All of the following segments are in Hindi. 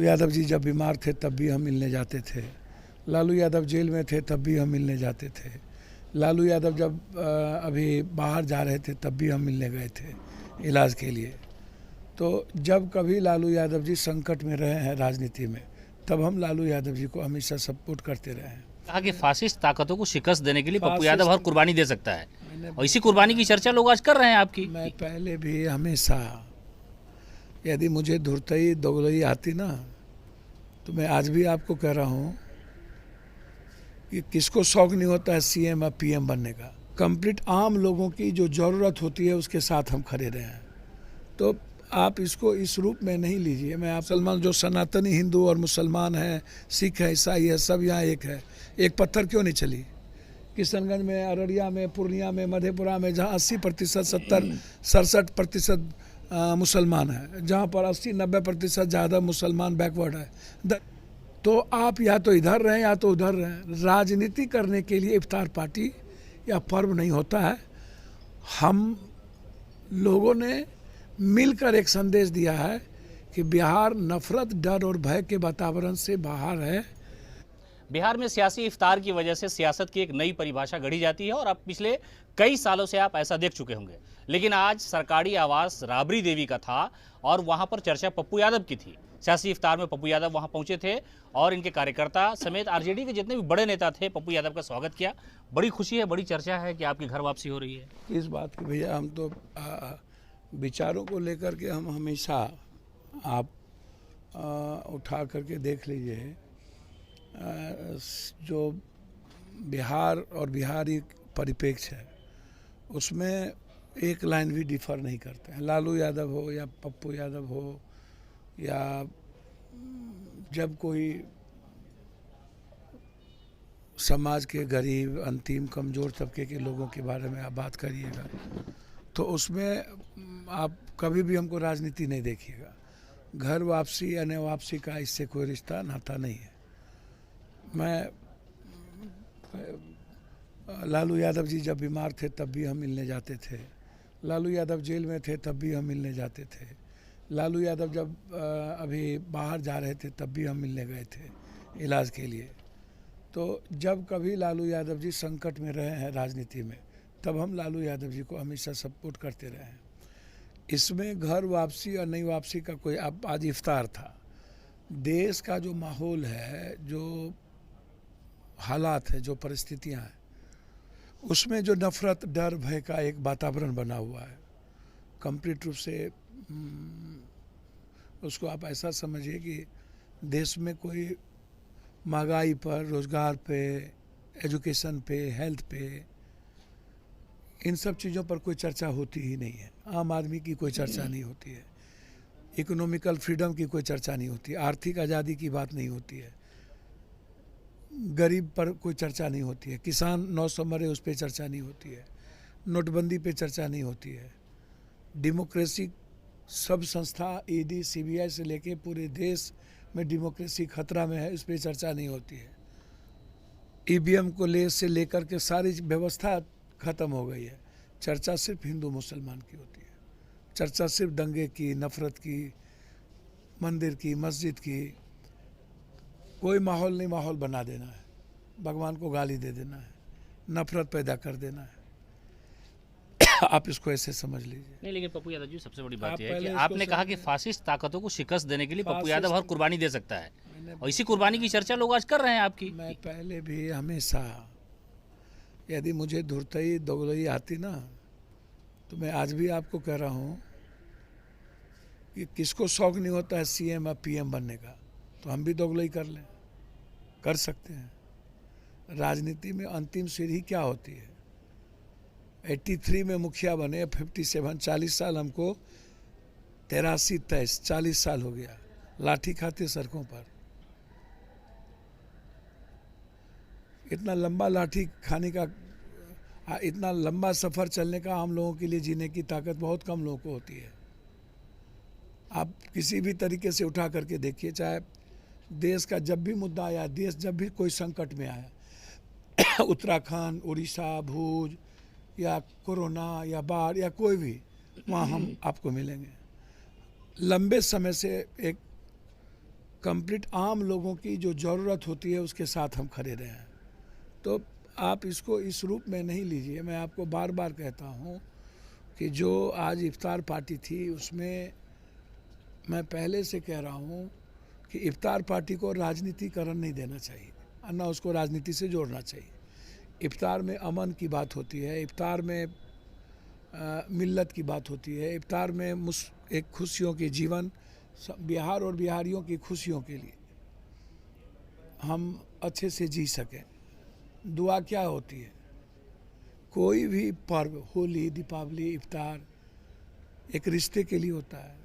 यादव जी जब बीमार थे तब भी हम मिलने जाते थे। लालू यादव जेल में थे तब भी हम मिलने जाते थे। लालू यादव जब अभी बाहर जा रहे थे तब भी हम मिलने गए थे इलाज के लिए। तो जब कभी लालू यादव जी संकट में रहे हैं राजनीति में, तब हम लालू यादव जी को हमेशा सपोर्ट करते रहे हैं। कहा कि फासिस्ट ताकतों को शिकस्त देने के लिए पप्पू यादव हर कुर्बानी दे सकता है, और इसी कुर्बानी की चर्चा लोग आज कर रहे हैं आपकी। मैं पहले भी हमेशा, यदि मुझे धुरतई दोगलई आती ना, तो मैं आज भी आपको कह रहा हूँ कि किसको शौक नहीं होता है सीएम या पीएम बनने का। कंप्लीट आम लोगों की जो ज़रूरत होती है उसके साथ हम खड़े रहे हैं। तो आप इसको इस रूप में नहीं लीजिए। मैं आप मुसलमान, जो सनातनी हिंदू और मुसलमान हैं, सिख है, ईसाई है, सब यहाँ एक है। एक पत्थर क्यों नहीं चली? किशनगंज में, अररिया में, पूर्णिया में, मधेपुरा में, जहाँ 80%, 67% मुसलमान है, जहाँ पर 80-90% ज़्यादा मुसलमान बैकवर्ड है, तो आप या तो इधर रहें या तो उधर रहें। राजनीति करने के लिए इफ्तार पार्टी या पर्व नहीं होता है। हम लोगों ने मिलकर एक संदेश दिया है कि बिहार नफरत, डर और भय के वातावरण से बाहर है। बिहार में सियासी इफ्तार की वजह से सियासत की एक नई परिभाषा गढ़ी जाती है, और अब पिछले कई सालों से आप ऐसा देख चुके होंगे। लेकिन आज सरकारी आवास राबड़ी देवी का था और वहां पर चर्चा पप्पू यादव की थी। सियासी इफ्तार में पप्पू यादव वहां पहुंचे थे और इनके कार्यकर्ता समेत आरजेडी के जितने भी बड़े नेता थे, पप्पू यादव का स्वागत किया। बड़ी खुशी है, बड़ी चर्चा है कि आपकी घर वापसी हो रही है। इस बात की भैया, हम तो विचारों को लेकर के हम हमेशा, आप उठा करके देख लीजिए, जो बिहार और बिहारी परिप्रेक्ष्य है उसमें एक लाइन भी डिफर नहीं करते हैं। लालू यादव हो या पप्पू यादव हो, या जब कोई समाज के गरीब, अंतिम, कमज़ोर तबके के लोगों के बारे में आप बात करिएगा, तो उसमें आप कभी भी हमको राजनीति नहीं देखिएगा। घर वापसी या न वापसी का इससे कोई रिश्ता नाता नहीं है। मैं लालू यादव जी जब बीमार थे तब भी हम मिलने जाते थे। लालू यादव जेल में थे तब भी हम मिलने जाते थे। लालू यादव जब अभी बाहर जा रहे थे तब भी हम मिलने गए थे इलाज के लिए। तो जब कभी लालू यादव जी संकट में रहे हैं राजनीति में, तब हम लालू यादव जी को हमेशा सपोर्ट करते रहे हैं। इसमें घर वापसी और नई वापसी का कोई, अब आज इफ्तार था। देश का जो माहौल है, जो हालात है, जो परिस्थितियां हैं, उसमें जो नफरत, डर, भय का एक वातावरण बना हुआ है, कंप्लीट रूप से उसको आप ऐसा समझिए कि देश में कोई महंगाई पर, रोज़गार पे, एजुकेशन पे, हेल्थ पे, इन सब चीज़ों पर कोई चर्चा होती ही नहीं है। आम आदमी की कोई चर्चा नहीं होती है। इकोनॉमिकल फ्रीडम की कोई चर्चा नहीं होती है। आर्थिक आज़ादी की बात नहीं होती है। गरीब पर कोई चर्चा नहीं होती है। किसान 900 मरे, उस पर चर्चा नहीं होती है। नोटबंदी पे चर्चा नहीं होती है। डेमोक्रेसी, सब संस्था, ईडी, सीबीआई से लेके पूरे देश में डेमोक्रेसी खतरा में है, इस पर चर्चा नहीं होती है। ईवीएम को से लेकर के सारी व्यवस्था ख़त्म हो गई है। चर्चा सिर्फ हिंदू मुसलमान की होती है। चर्चा सिर्फ दंगे की, नफरत की, मंदिर की, मस्जिद की। कोई माहौल नहीं, माहौल बना देना है, भगवान को गाली दे देना है, नफरत पैदा कर देना है। आप इसको ऐसे समझ लीजिए। नहीं, लेकिन पप्पू यादव जी, सबसे बड़ी बात यह है कि आपने कहा कि फासिस्ट ताकतों को शिकस्त देने के लिए पप्पू यादव हर कुर्बानी दे सकता है, और इसी कुर्बानी की चर्चा लोग आज कर रहे हैं आपकी। मैं पहले भी हमेशा, यदि मुझे धुरतई दोगलई आती ना, तो मैं आज भी आपको कह रहा हूँ कि किसको शौक नहीं होता है सीएम या पीएम बनने का, तो हम भी दोगलई कर लें, कर सकते हैं। राजनीति में अंतिम सीढ़ी क्या होती है? 83 में मुखिया बने, 57, 40 साल हमको, 83, 23, 40 साल हो गया लाठी खाते सड़कों पर। इतना लंबा लाठी खाने का, इतना लंबा सफ़र चलने का हम लोगों के लिए जीने की ताकत बहुत कम लोगों को होती है। आप किसी भी तरीके से उठा करके देखिए, चाहे देश का जब भी मुद्दा आया, देश जब भी कोई संकट में आया, उत्तराखंड, उड़ीसा, भूज, या कोरोना, या बाढ़, या कोई भी, वहाँ हम आपको मिलेंगे। लंबे समय से एक कंप्लीट आम लोगों की जो ज़रूरत होती है उसके साथ हम खड़े रहे हैं। तो आप इसको इस रूप में नहीं लीजिए। मैं आपको बार बार कहता हूँ कि जो आज इफ्तार पार्टी थी उसमें मैं पहले से कह रहा हूँ कि इफ्तार पार्टी को राजनीतिकरण नहीं देना चाहिए, ना उसको राजनीति से जोड़ना चाहिए। इफ्तार में अमन की बात होती है, इफ्तार में मिल्लत की बात होती है, इफ्तार में एक खुशियों के जीवन, बिहार और बिहारियों की खुशियों के लिए हम अच्छे से जी सकें। दुआ क्या होती है? कोई भी पर्व, होली, दीपावली, इफ्तार एक रिश्ते के लिए होता है।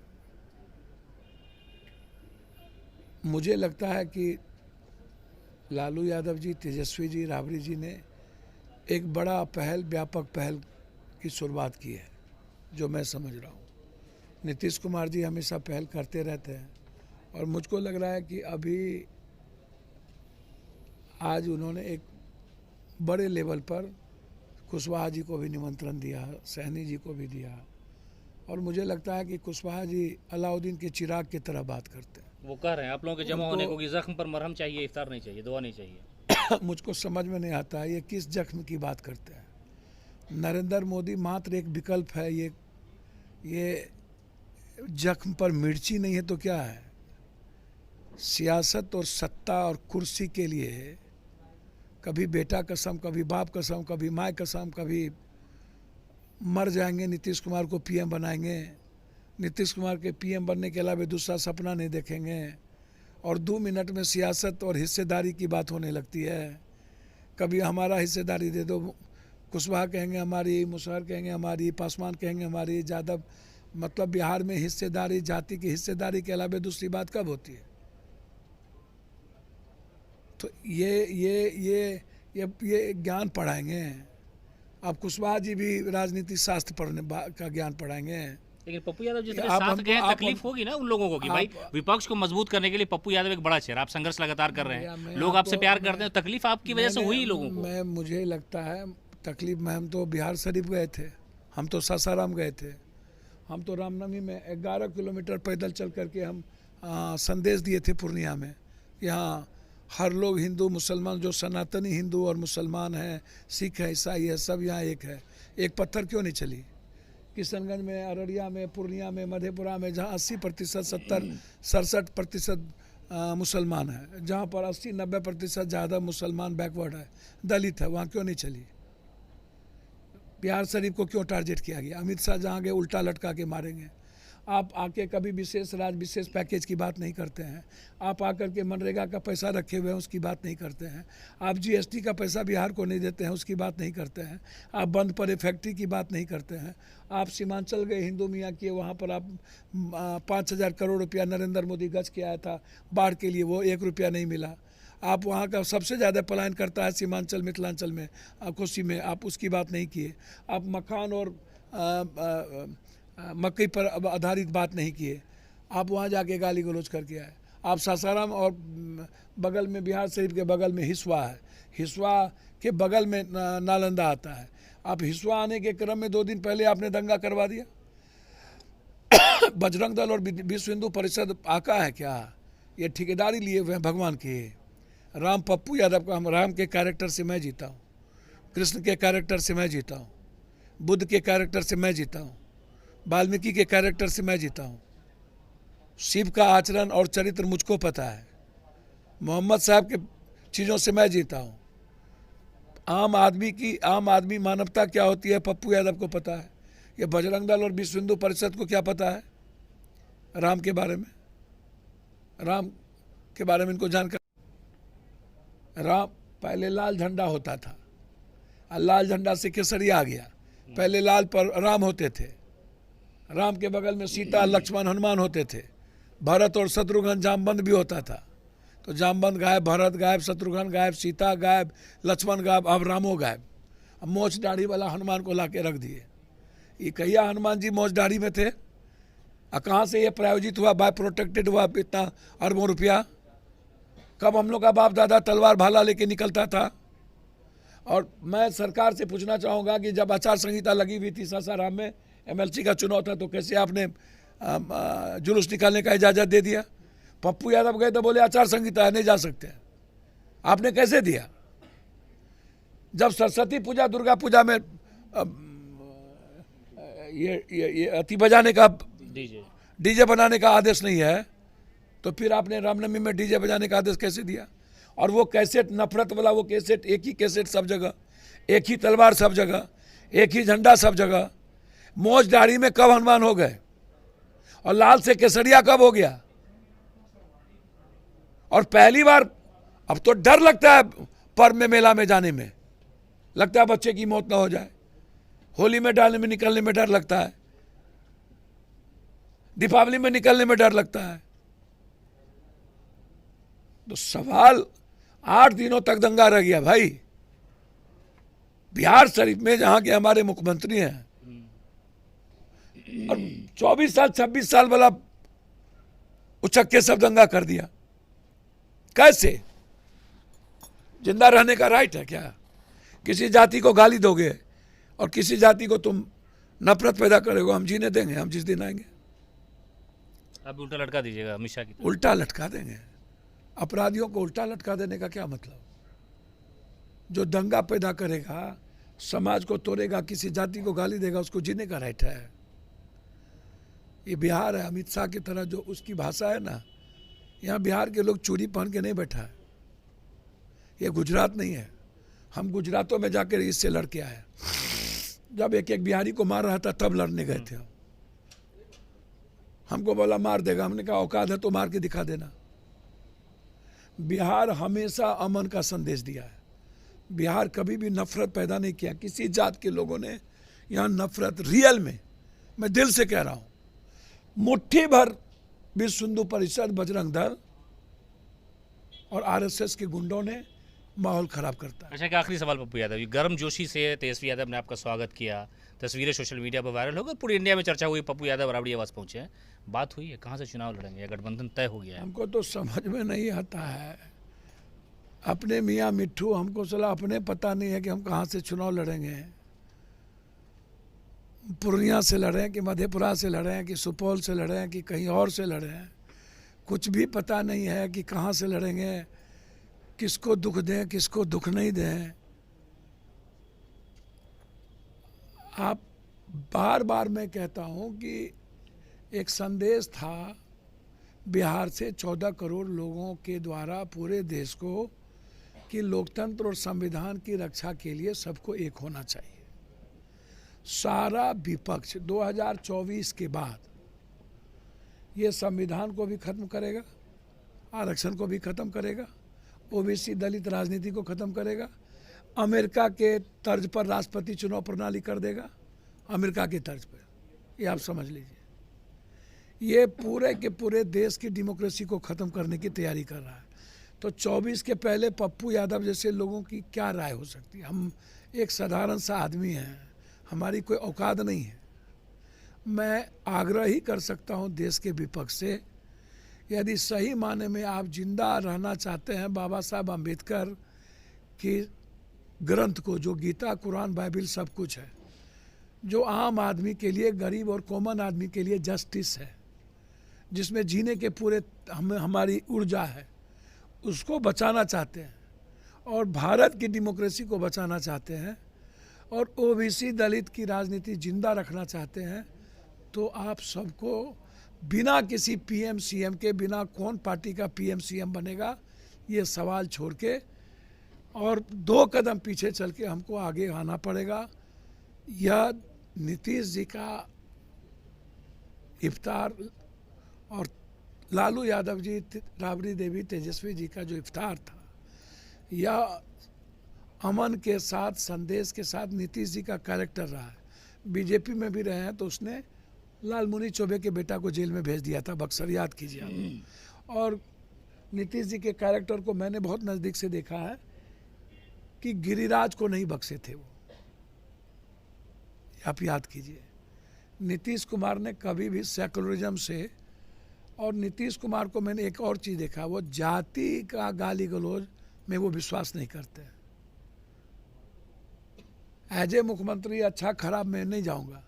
मुझे लगता है कि लालू यादव जी, तेजस्वी जी, राबड़ी जी ने एक बड़ा पहल, व्यापक पहल की शुरुआत की है, जो मैं समझ रहा हूँ। नीतीश कुमार जी हमेशा पहल करते रहते हैं और मुझको लग रहा है कि अभी आज उन्होंने एक बड़े लेवल पर कुशवाहा जी को भी निमंत्रण दिया, सहनी जी को भी दिया, और मुझे लगता है कि कुशवाहा जी अलाउद्दीन के चिराग की तरह बात करते हैं। वो कह रहे हैं आप लोगों के जमा होने को कि जख्म पर मरहम चाहिए, इफ्तार नहीं चाहिए, दुआ नहीं चाहिए। मुझको समझ में नहीं आता है ये किस जख्म की बात करते हैं। नरेंद्र मोदी मात्र एक विकल्प है। ये जख्म पर मिर्ची नहीं है तो क्या है? सियासत और सत्ता और कुर्सी के लिए कभी बेटा कसम, कभी बाप कसम, कभी माँ कसम, कभी मर जाएंगे, नीतीश कुमार को पीएम बनाएंगे, नीतीश कुमार के पीएम बनने के अलावा दूसरा सपना नहीं देखेंगे, और 2 मिनट में सियासत और हिस्सेदारी की बात होने लगती है। कभी हमारा हिस्सेदारी दे दो, कुशवाहा कहेंगे हमारी, मुशर्रफ कहेंगे हमारी, पासवान कहेंगे हमारी, यादव, मतलब बिहार में हिस्सेदारी, जाति की हिस्सेदारी के अलावा दूसरी बात कब होती है? तो ये ज्ञान पढ़ाएंगे। आप कुशवाहा जी भी राजनीति शास्त्र पढ़ने का ज्ञान पढ़ाएंगे। लेकिन पप्पू यादव जिस तरह साथ गए, तकलीफ होगी ना उन लोगों को कि भाई विपक्ष को मजबूत करने के लिए पप्पू यादव एक बड़ा चेहरा, आप संघर्ष लगातार कर रहे हैं, लोग आपसे प्यार करते हैं, तकलीफ आपकी वजह से हुई लोगों को। मुझे लगता है तकलीफ में, हम तो बिहार शरीफ गए थे, हम तो सासाराम गए थे, हम तो रामनवमी में 11 किलोमीटर पैदल चल करके हम संदेश दिए थे पूर्णिया में। यहाँ हर लोग, हिंदू मुसलमान, जो सनातनी हिंदू और मुसलमान हैं, सिख है, ईसाई है, सब यहाँ एक है। एक पत्थर क्यों नहीं चली? किशनगंज में, अररिया में, पूर्णिया में, मधेपुरा में, जहाँ 80%, 67% मुसलमान है, जहाँ पर 80-90% ज़्यादा मुसलमान बैकवर्ड है, दलित है, वहाँ क्यों नहीं चली? बिहार शरीफ को क्यों टारगेट किया गया? अमित शाह जहाँ गए उल्टा लटका के मारेंगे। आप आके कभी विशेष पैकेज की बात नहीं करते हैं। आप आकर के मनरेगा का पैसा रखे हुए हैं, उसकी बात नहीं करते हैं। आप जीएसटी का पैसा बिहार को नहीं देते हैं, उसकी बात नहीं करते हैं। आप बंद पड़े फैक्ट्री की बात नहीं करते हैं। आप सीमांचल गए, हिंदू मियाँ किए, वहाँ पर आप 5,000 करोड़ रुपया नरेंद्र मोदी गज के आया था बाढ़ के लिए, वो 1 रुपया नहीं मिला। आप वहाँ का सबसे ज़्यादा पलायन करता है सीमांचल, मिथिलांचल में, कोसी में, आप उसकी बात नहीं किए। आप मखान और मकई पर आधारित बात नहीं किए। आप वहाँ जाके गाली गलौज करके आए। आप सासाराम और बगल में, बिहार शरीफ के बगल में हिसुआ है, हिसुआ के बगल में नालंदा आता है। आप हिसुआ आने के क्रम में 2 दिन पहले आपने दंगा करवा दिया। बजरंग दल और विश्व हिंदू परिषद आका है क्या? ये ठेकेदारी लिए हुए हैं भगवान के। राम, पप्पू यादव का, हम राम के कैरेक्टर से मैं जीता हूँ, कृष्ण के कैरेक्टर से मैं जीता हूँ, बुद्ध के कैरेक्टर से मैं जीता हूँ, वाल्मीकि के कैरेक्टर से मैं जीता हूँ। शिव का आचरण और चरित्र मुझको पता है। मोहम्मद साहब के चीज़ों से मैं जीता हूँ। आम आदमी मानवता क्या होती है पप्पू यादव को पता है। ये बजरंग दल और विश्व हिंदू परिषद को क्या पता है राम के बारे में? राम के बारे में इनको जानकारी। राम, पहले लाल झंडा होता था, लाल झंडा से केसरिया आ गया। पहले लाल पर राम होते थे, राम के बगल में सीता, लक्ष्मण, हनुमान होते थे। भरत और शत्रुघ्न, जामवंत भी होता था। तो जामवंत गायब, भरत गायब, शत्रुघ्न गायब, सीता गायब, लक्ष्मण गायब, अब रामो गायब। अब मोच दाढ़ी वाला हनुमान को ला के रख दिए। ये कहिया हनुमान जी मोच दाढ़ी में थे? कहाँ से ये प्रायोजित हुआ, बाय प्रोटेक्टेड हुआ इतना अरबों रुपया? कब हम लोग का बाप दादा तलवार भाला लेके निकलता था? और मैं सरकार से पूछना चाहूँगा कि जब आचार संहिता लगी हुई थी सासाराम में, एमएलसी का चुनाव था, तो कैसे आपने जुलूस निकालने का इजाज़त दे दिया? पप्पू यादव गए तो बोले आचार संहिता है, नहीं जा सकते। आपने कैसे दिया? जब सरस्वती पूजा, दुर्गा पूजा में ये अति बजाने का, डीजे बनाने का आदेश नहीं है, तो फिर आपने रामनवमी में डीजे बजाने का आदेश कैसे दिया? और वो कैसेट नफरत वाला, वो कैसेट, एक ही कैसेट सब जगह, एक ही तलवार सब जगह, एक ही झंडा सब जगह। मोज दाढ़ी में कब हनुमान हो गए? और लाल से केसरिया कब हो गया? और पहली बार अब तो डर लगता है पर्व में, मेला में जाने में, लगता है बच्चे की मौत ना हो जाए। होली में डालने में, निकलने में डर लगता है, दीपावली में निकलने में डर लगता है। तो सवाल 8 दिनों तक दंगा रह गया भाई। बिहार शरीफ में जहां के हमारे मुख्यमंत्री हैं, और 24 साल 26 साल वाला उचक्के सब दंगा कर दिया। कैसे? जिंदा रहने का राइट है क्या? किसी जाति को गाली दोगे और किसी जाति को तुम नफरत पैदा करोगे, हम जीने देंगे? हम जिस दिन आएंगे आप उल्टा लटका दीजिएगा अमित शाह की। उल्टा लटका देंगे। अपराधियों को उल्टा लटका देने का क्या मतलब? जो दंगा पैदा करेगा, समाज को तोड़ेगा, किसी जाति को गाली देगा, उसको जीने का राइट है। ये बिहार है, अमित शाह की तरह जो उसकी भाषा है ना, यहाँ बिहार के लोग चूड़ी पहन के नहीं बैठा है। ये गुजरात नहीं है। हम गुजरातों में जाकर इससे लड़के आए। जब एक एक बिहारी को मार रहा था तब लड़ने गए थे। हमको बोला मार देगा, हमने कहा औकात है तो मार के दिखा देना। बिहार हमेशा अमन का संदेश दिया है। बिहार कभी भी नफरत पैदा नहीं किया। किसी जात के लोगों ने यहाँ नफरत, रियल में, मैं दिल से कह रहा हूँ, मुट्ठी भर विश्व हिंदू परिषद, बजरंग दल और आरएसएस के गुंडों ने माहौल खराब करता है। अच्छा, एक आखिरी सवाल पप्पू यादव, गर्म जोशी से तेजस्वी यादव ने आपका स्वागत किया, तस्वीरें सोशल मीडिया पर वायरल हो गई, पूरी इंडिया में चर्चा हुई, पप्पू यादव राबड़ी आवास पहुंचे हैं, बात हुई है कहाँ से चुनाव लड़ेंगे या गठबंधन तय हो गया है? हमको तो समझ में नहीं आता है। अपने मियाँ मिट्ठू, हमको सला अपने पता नहीं है कि हम कहाँ से चुनाव लड़ेंगे। पूर्णिया से लड़ें कि मधेपुरा से लड़ें कि सुपौल से लड़ें कि कहीं और से लड़ें, कुछ भी पता नहीं है कि कहाँ से लड़ेंगे, किसको दुख दें, किसको दुख नहीं दें। आप बार बार मैं कहता हूँ कि एक संदेश था बिहार से 14 करोड़ लोगों के द्वारा पूरे देश को कि लोकतंत्र और संविधान की रक्षा के लिए सबको एक होना चाहिए। सारा विपक्ष 2024 के बाद ये संविधान को भी खत्म करेगा, आरक्षण को भी खत्म करेगा, ओबीसी दलित राजनीति को खत्म करेगा, अमेरिका के तर्ज पर राष्ट्रपति चुनाव प्रणाली कर देगा, अमेरिका के तर्ज पर। ये आप समझ लीजिए, ये पूरे के पूरे देश की डेमोक्रेसी को ख़त्म करने की तैयारी कर रहा है। तो 24 के पहले पप्पू यादव जैसे लोगों की क्या राय हो सकती है? हम एक साधारण सा आदमी हैं, हमारी कोई औकात नहीं है। मैं आग्रह ही कर सकता हूं देश के विपक्ष से, यदि सही माने में आप जिंदा रहना चाहते हैं बाबा साहब अम्बेडकर की ग्रंथ को, जो गीता, कुरान, बाइबिल सब कुछ है, जो आम आदमी के लिए, गरीब और कॉमन आदमी के लिए जस्टिस है, जिसमें जीने के पूरे हमारी ऊर्जा है, उसको बचाना चाहते हैं और भारत की डेमोक्रेसी को बचाना चाहते हैं और ओबीसी दलित की राजनीति जिंदा रखना चाहते हैं, तो आप सबको बिना किसी पीएम सीएम के, बिना कौन पार्टी का पीएम सीएम बनेगा, ये सवाल छोड़ के और 2 कदम पीछे चल के हमको आगे आना पड़ेगा। यह नीतीश जी का इफ्तार और लालू यादव जी, राबड़ी देवी, तेजस्वी जी का जो इफ्तार था, यह अमन के साथ, संदेश के साथ नीतीश जी का कैरेक्टर रहा है। बीजेपी में भी रहे हैं तो उसने लालमुनि चौबे के बेटा को जेल में भेज दिया था, बक्सर, याद कीजिए आप। और नीतीश जी के कैरेक्टर को मैंने बहुत नज़दीक से देखा है कि गिरिराज को नहीं बख्शे थे वो, आप याद कीजिए। नीतीश कुमार ने कभी भी सेकुलरिज्म से, और नीतीश कुमार को मैंने एक और चीज़ देखा, वो जाति का गाली गलौज में वो विश्वास नहीं करते। एज ए मुख्यमंत्री अच्छा खराब मैं नहीं जाऊंगा,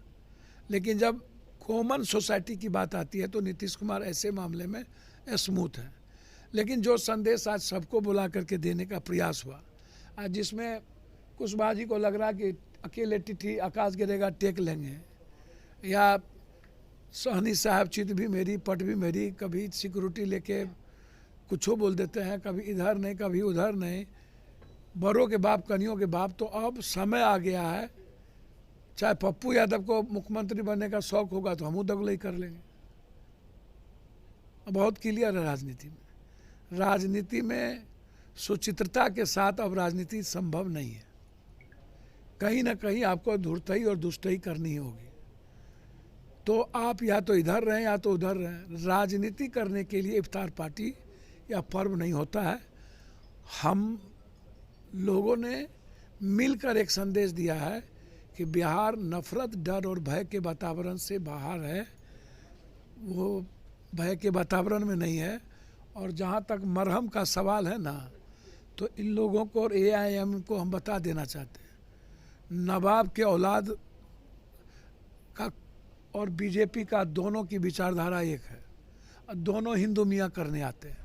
लेकिन जब कॉमन सोसाइटी की बात आती है तो नीतीश कुमार ऐसे मामले में स्मूथ है। लेकिन जो संदेश आज सबको बुला करके देने का प्रयास हुआ, आज जिसमें कुशवाहा जी को लग रहा कि अकेले टिठी आकाश गिरेगा टेक लेंगे, या सहनी साहब चित भी मेरी पट भी मेरी, कभी सिक्योरिटी लेके कुछ बोल देते हैं, कभी इधर नहीं कभी उधर नहीं, बड़ों के बाप कनियों के बाप। तो अब समय आ गया है, चाहे पप्पू यादव को मुख्यमंत्री बनने का शौक होगा तो हम दगलई कर लेंगे। बहुत क्लियर है राजनीति में। राजनीति में सुचित्रता के साथ अब राजनीति संभव नहीं है। कहीं ना कहीं आपको धूर्तई और दुष्टई करनी होगी। तो आप या तो इधर रहें या तो उधर रहें। राजनीति करने के लिए इफ्तार पार्टी या पर्व नहीं होता है। हम लोगों ने मिलकर एक संदेश दिया है कि बिहार नफरत, डर और भय के वातावरण से बाहर है, वो भय के वातावरण में नहीं है। और जहाँ तक मरहम का सवाल है ना, तो इन लोगों को और AIM को हम बता देना चाहते हैं, नवाब के औलाद का और बीजेपी का दोनों की विचारधारा एक है, और दोनों हिंदू मियाँ करने आते हैं।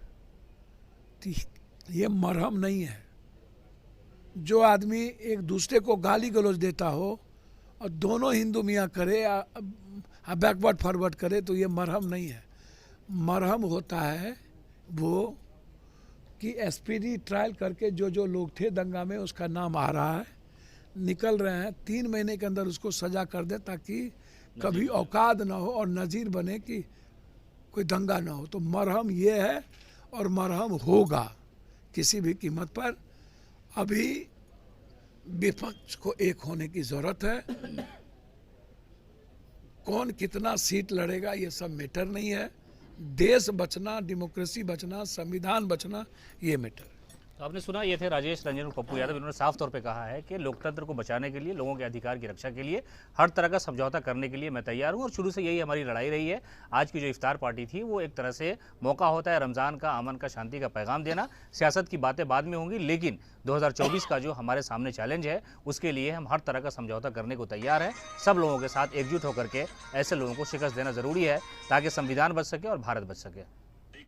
तो ये मरहम नहीं है। जो आदमी एक दूसरे को गाली गलौज देता हो और दोनों हिंदू मियाँ करे या बैकवर्ड फॉरवर्ड करे, तो ये मरहम नहीं है। मरहम होता है वो कि SPD ट्रायल करके जो लोग थे दंगा में, उसका नाम आ रहा है, निकल रहे हैं, 3 महीने के अंदर उसको सजा कर दे, ताकि कभी औकात ना हो और नज़ीर बने कि कोई दंगा ना हो। तो मरहम ये है और मरहम होगा किसी भी कीमत पर। अभी विपक्ष को एक होने की ज़रूरत है। कौन कितना सीट लड़ेगा ये सब मैटर नहीं है। देश बचना, डेमोक्रेसी बचना, संविधान बचना, ये मैटर। तो आपने सुना, ये थे राजेश रंजन और पप्पू यादव। इन्होंने साफ तौर पे कहा है कि लोकतंत्र को बचाने के लिए, लोगों के अधिकार की रक्षा के लिए हर तरह का समझौता करने के लिए मैं तैयार हूं, और शुरू से यही हमारी लड़ाई रही है। आज की जो इफ्तार पार्टी थी वो एक तरह से मौका होता है रमज़ान का, अमन का, शांति का पैगाम देना। सियासत की बातें बाद में होंगी, लेकिन 2024 का जो हमारे सामने चैलेंज है उसके लिए हम हर तरह का समझौता करने को तैयार हैं। सब लोगों के साथ एकजुट होकर के ऐसे लोगों को शिकस्त देना ज़रूरी है, ताकि संविधान बच सके और भारत बच सके।